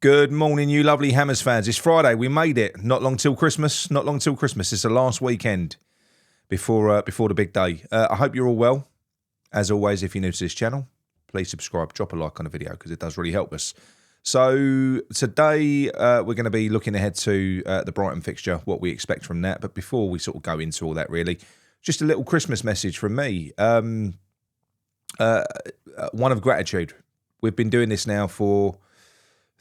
Good morning, you lovely Hammers fans. It's Friday. We made it. Not long till Christmas. Not long till Christmas. It's the last weekend before the big day. I hope you're all well. As always, if you're new to this channel, please subscribe, drop a like on the video because it does really help us. So today we're going to be looking ahead to the Brighton fixture, what we expect from that. But before we sort of go into all that, really, just a little Christmas message from me. One of gratitude. We've been doing this now for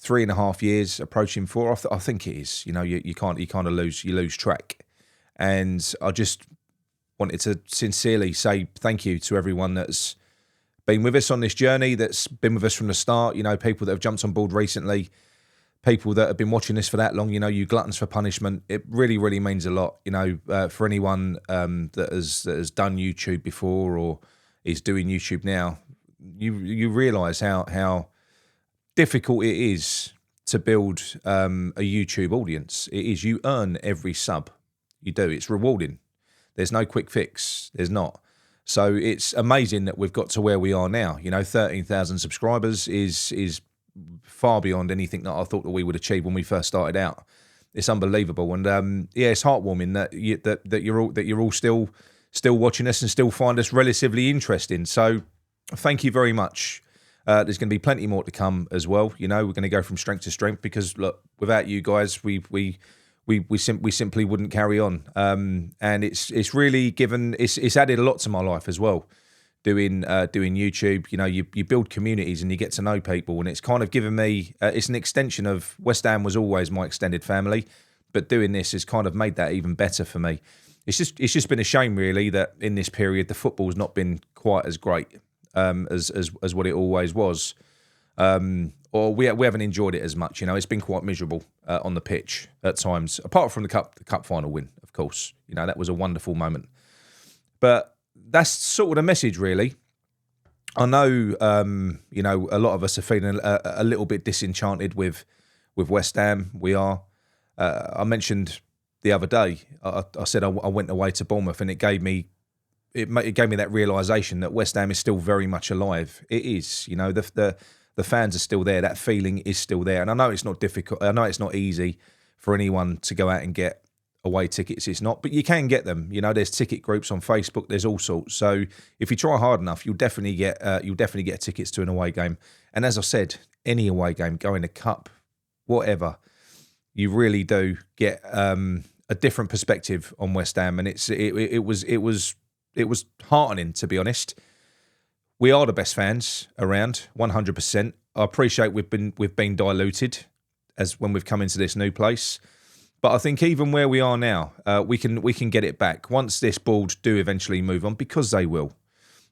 3.5 years, approaching 4. I think it is. You know, you kind of lose track. And I just wanted to sincerely say thank you to everyone that's been with us on this journey, that's been with us from the start. You know, people that have jumped on board recently, people that have been watching this for that long. You know, you gluttons for punishment. It really, really means a lot. You know, for anyone that has done YouTube before or is doing YouTube now, you realise how difficult it is to build a YouTube audience. It is. You earn every sub. You do. It's rewarding. There's no quick fix. There's not. So it's amazing that we've got to where we are now. You know, 13,000 subscribers is far beyond anything that I thought that we would achieve when we first started out. It's unbelievable, and yeah, it's heartwarming that you're all still watching us and still find us relatively interesting. So thank you very much. There's going to be plenty more to come as well. You know, we're going to go from strength to strength because look, without you guys, we simply wouldn't carry on. And it's really given, it's added a lot to my life as well. Doing YouTube, you know, you build communities and you get to know people, and it's kind of given me, it's an extension of West Ham was always my extended family, but doing this has kind of made that even better for me. It's just been a shame really that in this period the football's not been quite as great as what it always was, or we haven't enjoyed it as much. You know, it's been quite miserable on the pitch at times. Apart from the cup final win, of course. You know, that was a wonderful moment. But that's sort of the message, really. I know, you know, a lot of us are feeling a little bit disenchanted with West Ham. We are. I mentioned the other day. I said I went away to Bournemouth, and it gave me. It gave me that realisation that West Ham is still very much alive. It is, you know, the fans are still there. That feeling is still there. And I know it's not difficult. I know it's not easy for anyone to go out and get away tickets. It's not, but you can get them. You know, there's ticket groups on Facebook. There's all sorts. So if you try hard enough, you'll definitely get tickets to an away game. And as I said, any away game, going to cup, whatever, you really do get a different perspective on West Ham. And it was heartening, to be honest. We are the best fans around, 100%. I appreciate we've been diluted as when we've come into this new place, but I think even where we are now, we can get it back once this board do eventually move on, because they will.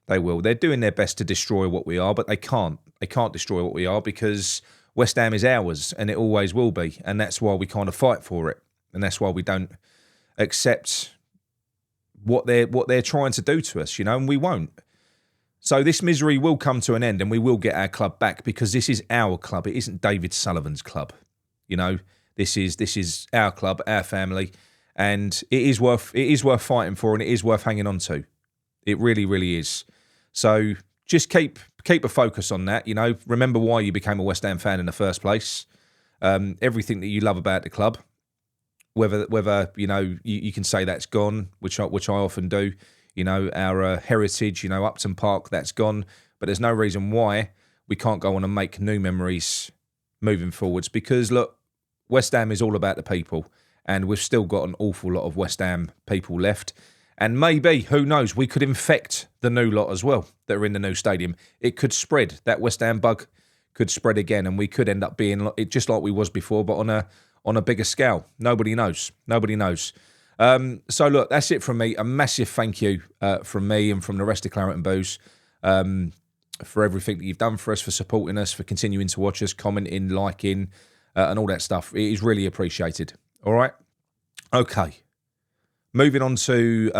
They will. They're doing their best to destroy what we are, but they can't. They can't destroy what we are because West Ham is ours, and it always will be, and that's why we kind of fight for it, and that's why we don't accept what they're trying to do to us, you know, and we won't. So this misery will come to an end, and we will get our club back, because this is our club. It isn't David Sullivan's club, you know. This is our club, our family, and it is worth fighting for, and it is worth hanging on to. It really, really is. So just keep a focus on that. You know, remember why you became a West Ham fan in the first place. Everything that you love about the club. Whether you know, you can say that's gone, which I often do. You know, our heritage, you know, Upton Park, that's gone. But there's no reason why we can't go on and make new memories moving forwards. Because look, West Ham is all about the people, and we've still got an awful lot of West Ham people left. And maybe, who knows, we could infect the new lot as well that are in the new stadium. It could spread. That West Ham bug could spread again, and we could end up being just like we was before, but on a bigger scale. Nobody knows. Nobody knows. So look, that's it from me. A massive thank you from me and from the rest of Claret and Booze for everything that you've done for us, for supporting us, for continuing to watch us, commenting, liking, and all that stuff. It is really appreciated. All right? Okay. Moving on to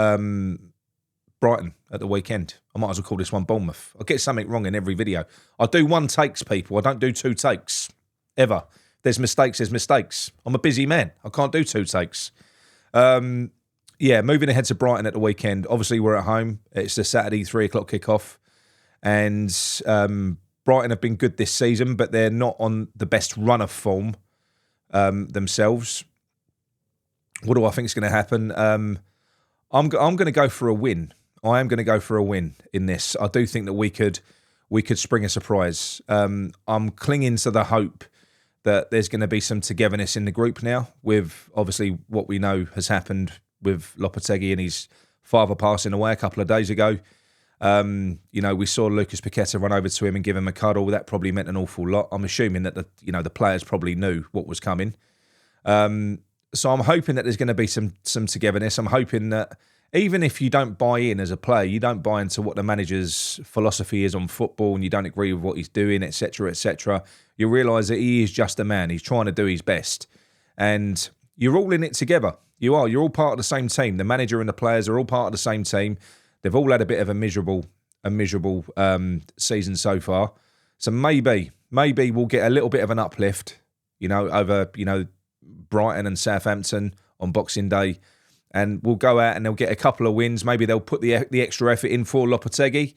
Brighton at the weekend. I might as well call this one Bournemouth. I get something wrong in every video. I do one takes, people. I don't do 2 takes, ever. There's mistakes, there's mistakes. I'm a busy man. I can't do 2 takes. Yeah, moving ahead to Brighton at the weekend. Obviously, we're at home. It's a Saturday 3 o'clock kickoff. And Brighton have been good this season, but they're not on the best run of form themselves. What do I think is going to happen? I'm going to go for a win. I am going to go for a win in this. I do think that we could spring a surprise. I'm clinging to the hope that there's going to be some togetherness in the group now, with obviously what we know has happened with Lopetegui and his father passing away a couple of days ago. We saw Lucas Paqueta run over to him and give him a cuddle. That probably meant an awful lot. I'm assuming that the players probably knew what was coming. So I'm hoping that there's going to be some togetherness. I'm hoping that even if you don't buy in as a player, you don't buy into what the manager's philosophy is on football, and you don't agree with what he's doing, etc., you realise that he is just a man. He's trying to do his best. And you're all in it together. You are. You're all part of the same team. The manager and the players are all part of the same team. They've all had a bit of a miserable season so far. So maybe we'll get a little bit of an uplift, over, Brighton and Southampton on Boxing Day. And we'll go out and they'll get a couple of wins. Maybe they'll put the extra effort in for Lopetegui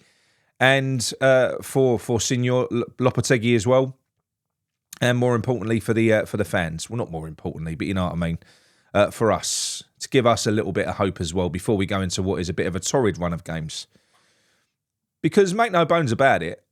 and for Signor Lopetegui as well. And more importantly for the fans. Well, not more importantly, but you know what I mean. For us, to give us a little bit of hope as well before we go into what is a bit of a torrid run of games. Because make no bones about it,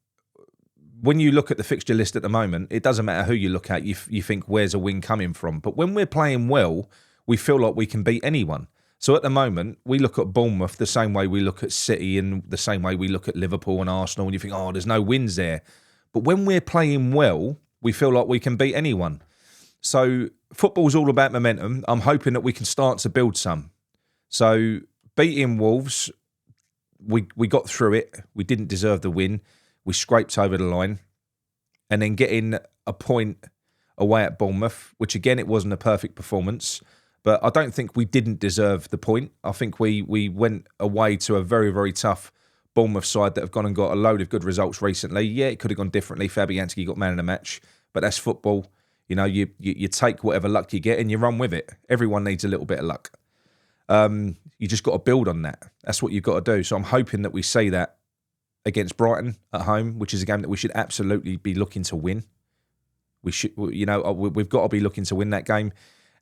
when you look at the fixture list at the moment, it doesn't matter who you look at, you think where's a win coming from. But when we're playing well, we feel like we can beat anyone. So at the moment, we look at Bournemouth the same way we look at City and the same way we look at Liverpool and Arsenal, and you think, oh, there's no wins there. But when we're playing well, we feel like we can beat anyone. So football's all about momentum. I'm hoping that we can start to build some. So beating Wolves, we got through it. We didn't deserve the win. We scraped over the line. And then getting a point away at Bournemouth, which again, it wasn't a perfect performance. But I don't think we didn't deserve the point. I think we went away to a very, very tough Bournemouth side that have gone and got a load of good results recently. Yeah, it could have gone differently. Fabianski got man of the match. But that's football. You take whatever luck you get and you run with it. Everyone needs a little bit of luck. You just got to build on that. That's what you've got to do. So I'm hoping that we see that against Brighton at home, which is a game that we should absolutely be looking to win. We've got to be looking to win that game.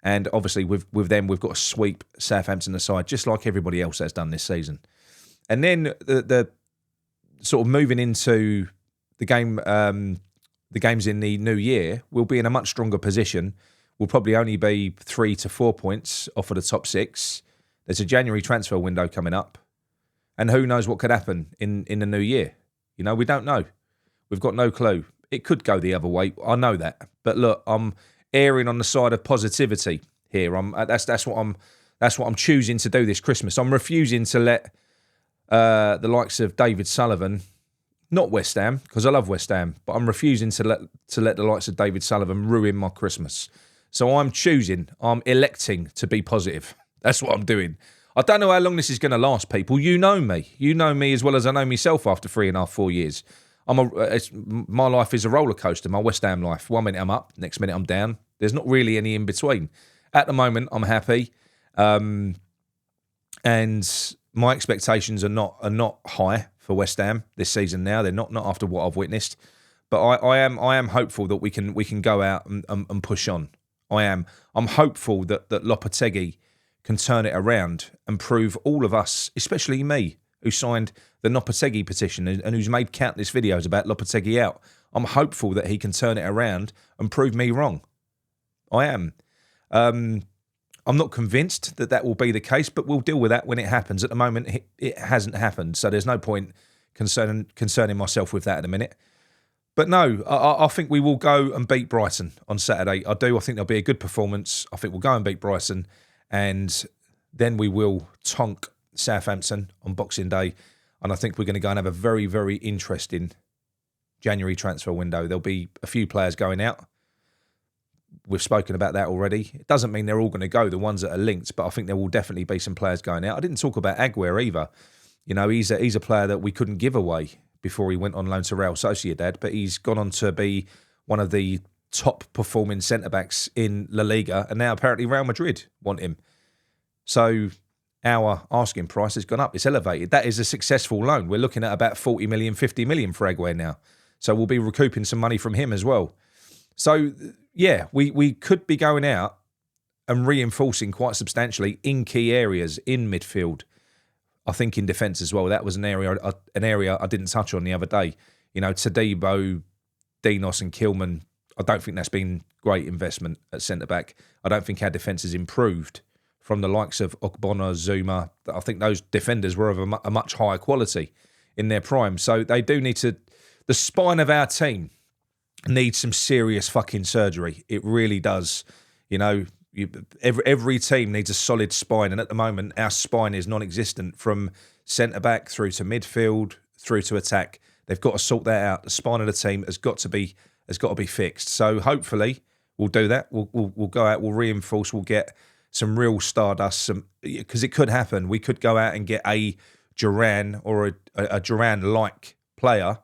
And obviously with them, we've got to sweep Southampton aside, just like everybody else has done this season. And then the sort of moving into the game, the games in the new year, we'll be in a much stronger position. We'll probably only be 3 to 4 points off of the top 6. There's a January transfer window coming up. And who knows what could happen in the new year. We don't know. We've got no clue. It could go the other way. I know that. But look, I'm erring on the side of positivity here. That's what I'm choosing to do this Christmas. I'm refusing to let the likes of David Sullivan, not West Ham, because I love West Ham, but I'm refusing to let the likes of David Sullivan ruin my Christmas. So I'm electing to be positive. That's what I'm doing. I don't know how long this is going to last, people. You know me. You know me as well as I know myself after 3.5, 4 years. My life is a roller coaster, my West Ham life. 1 minute I'm up, next minute I'm down. There's not really any in between. At the moment, I'm happy. And my expectations are not high for West Ham this season now. They're not after what I've witnessed. But I am hopeful that we can go out and push on. I'm hopeful that Lopetegui can turn it around and prove all of us, especially me, who signed the Lopetegui petition and who's made countless videos about Lopetegui out. I'm hopeful that he can turn it around and prove me wrong. I am. I'm not convinced that will be the case, but we'll deal with that when it happens. At the moment, it hasn't happened, so there's no point concerning myself with that at the minute. But no, I think we will go and beat Brighton on Saturday. I do. I think there'll be a good performance. I think we'll go and beat Brighton, and then we will tonk Southampton on Boxing Day. And I think we're going to go and have a very, very interesting January transfer window. There'll be a few players going out. We've spoken about that already. It doesn't mean they're all going to go, the ones that are linked, but I think there will definitely be some players going out. I didn't talk about Aguerd either. He's a player that we couldn't give away before he went on loan to Real Sociedad, but he's gone on to be one of the top performing centre-backs in La Liga, and now apparently Real Madrid want him. So our asking price has gone up. It's elevated. That is a successful loan. We're looking at about 40 million, 50 million for Aguerd now. So we'll be recouping some money from him as well. So, yeah, we could be going out and reinforcing quite substantially in key areas in midfield. I think in defence as well. That was an area I didn't touch on the other day. You know, Tadibo, Dinos and Kilman, I don't think that's been great investment at centre-back. I don't think our defence has improved from the likes of Ogbonna, Zuma. I think those defenders were of a much higher quality in their prime. So they do need to... The spine of our team needs some serious fucking surgery. It really does. You know, every team needs a solid spine. And at the moment, our spine is non-existent from centre-back through to midfield, through to attack. They've got to sort that out. The spine of the team has got to be fixed. So hopefully we'll do that. We'll go out, we'll reinforce, we'll get some real stardust, because it could happen. We could go out and get a Duran or a Duran-like player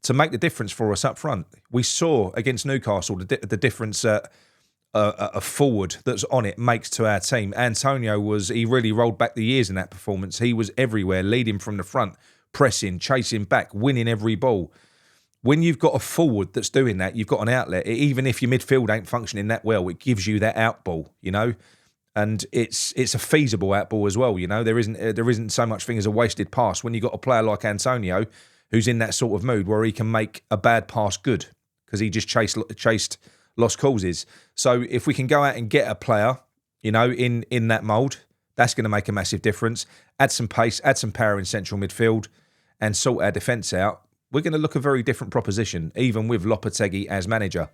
to make the difference for us up front. We saw against Newcastle the difference a forward that's on it makes to our team. Antonio he really rolled back the years in that performance. He was everywhere, leading from the front, pressing, chasing back, winning every ball. When you've got a forward that's doing that, you've got an outlet. Even if your midfield ain't functioning that well, it gives you that out ball, you know? And it's a feasible out ball as well, you know? There isn't so much thing as a wasted pass when you've got a player like Antonio who's in that sort of mood where he can make a bad pass good because he just chased lost causes. So if we can go out and get a player, you know, in that mould, that's going to make a massive difference. Add some pace, add some power in central midfield and sort our defence out. We're going to look a very different proposition, even with Lopetegui as manager.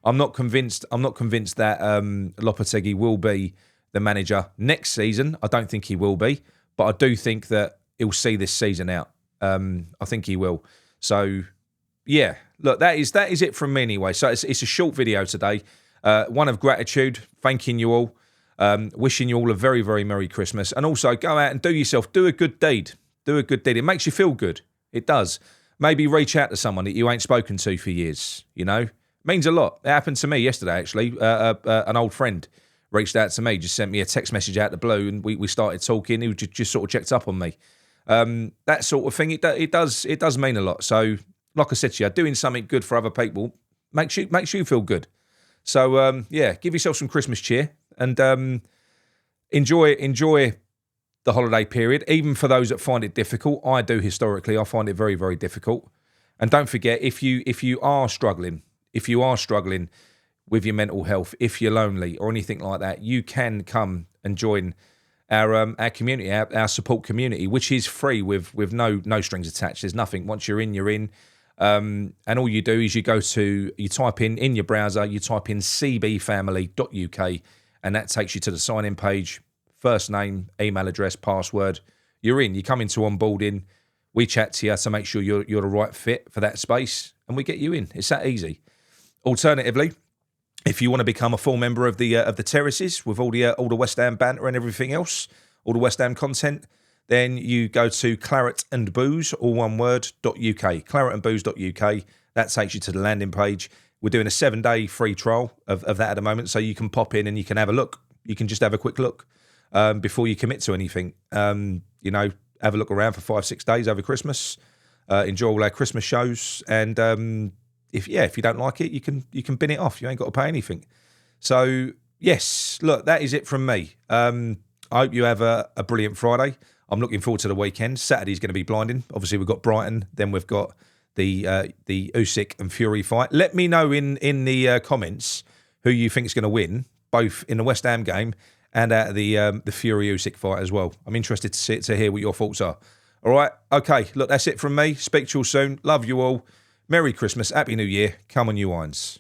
I'm not convinced that Lopetegui will be the manager next season. I don't think he will be, but I do think that he'll see this season out. I think he will. So, yeah, look, that is it from me anyway. So it's a short video today, one of gratitude, thanking you all, wishing you all a very, very Merry Christmas, and also go out and do a good deed. Do a good deed. It makes you feel good. It does. Maybe reach out to someone that you ain't spoken to for years, you know? Means a lot. It happened to me yesterday, actually. An old friend reached out to me, just sent me a text message out of the blue, and we started talking. He just sort of checked up on me. That sort of thing, it does mean a lot. So, like I said to you, doing something good for other people makes you feel good. So, yeah, give yourself some Christmas cheer and enjoy the holiday period, even for those that find it difficult. I do historically. I find it very, very difficult. And don't forget, if you are struggling with your mental health, if you're lonely or anything like that, you can come and join our community, our support community, which is free with no strings attached. There's nothing. Once you're in, you're in. And all you do is you type in your browser, you type in cbfamily.uk, and that takes you to the sign-in page. First name, email address, password. You're in. You come into onboarding. We chat to you to make sure you're the right fit for that space, and we get you in. It's that easy. Alternatively, if you want to become a full member of the Terraces with all the West Ham banter and everything else, all the West Ham content, then you go to Claret and Booze, all one word, .uk. claretandbooze.uk. That takes you to the landing page. We're doing a 7-day free trial of that at the moment, so you can pop in and you can have a look. You can just have a quick look before you commit to anything. You know, have a look around for 5-6 days over Christmas. Enjoy all our Christmas shows, and if you don't like it, you can bin it off. You ain't got to pay anything. So yes, look, that is it from me. I hope you have a brilliant Friday. I'm looking forward to the weekend. Saturday's going to be blinding. Obviously, we've got Brighton. Then we've got the Usyk and Fury fight. Let me know in the comments who you think is going to win, both in the West Ham game and out of the Fury Usyk fight as well. I'm interested to hear what your thoughts are. All right, okay. Look, that's it from me. Speak to you all soon. Love you all. Merry Christmas. Happy New Year. Come on, you irons.